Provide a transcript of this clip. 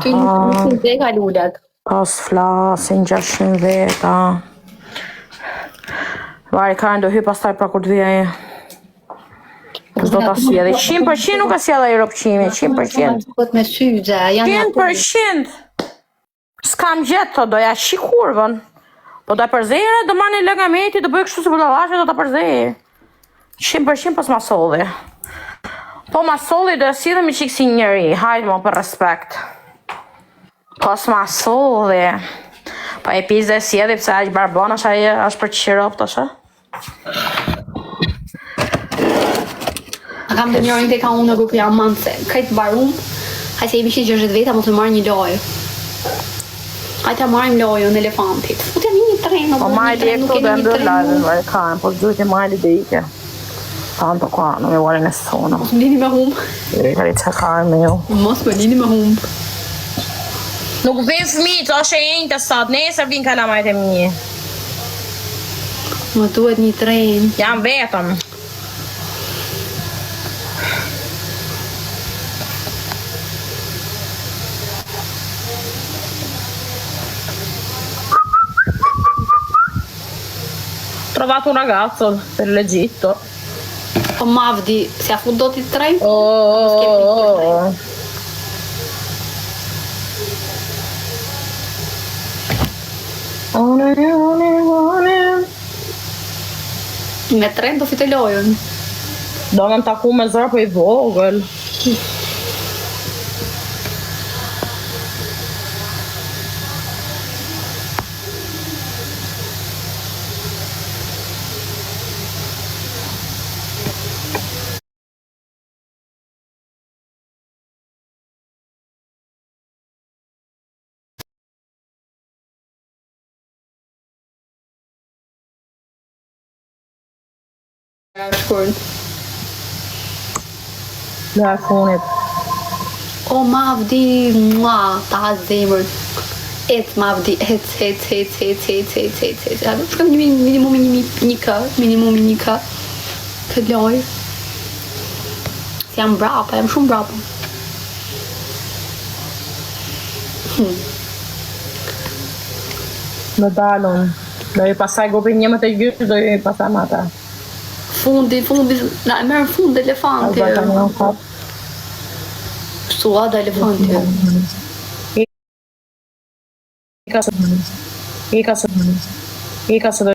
Ty nuk dhe ka lullat. Pas flasin 600 veta. Vari ka ndo hy pas taj pra kur të vija e. Zdo ta si edhe 100% nuk ka si edhe i ropqimi, 100%. 100%. S'kam gjetë të doja shikurvën. Po da përzejre, do marrë një lëga meti, do bëjë kështu si budalashe, do ta përzejre. 100% pas masolli. Po masolli do si dhe mi qikë si njëri, hajtë mo për respekt. Pas masolli. Pa e pizë dhe si edhe, pëse aqë barbon, është për qirop të shë. A kam të njërin të ka unë në grupë jam manë se kajtë barum, hajtë se i bishë 60 veta, mu të marrë një lojë. Hajtë ta marrim lojën në elefantit. U të një trenë, po majli e këto dhe ndër lajën, vaj kanë, po gjujt e majli dhe ike. Tanto qua, non mi vuole nessuno. Mos më lini me humbë. Devi ricercarmi io. Mos më lini me humbë. Nuk vin fëmijët, është e njëjtë sot, nesër vin kalamajt e mi. Më duhet një trenë. Jam vetëm. Trovato un ragazzo per l'Egitto. Po Mavdi, si ha fundato il treno? Oh. Me tren do fitë lojën. Do në taku me zërë për i vogël. Shkurën. Nga funit. O Mavdi, mua, ta zemër. Ec Mavdi, ec. Shkëm minimum një k. Këtë lojë. Si jam brapa, jam shumë brapa. Në dalën. Do i pasaj gopin një më të gjysh, do i pasaj më ata. Fundi, na e merë fund elefanti. Sua da elefanti. I ka së do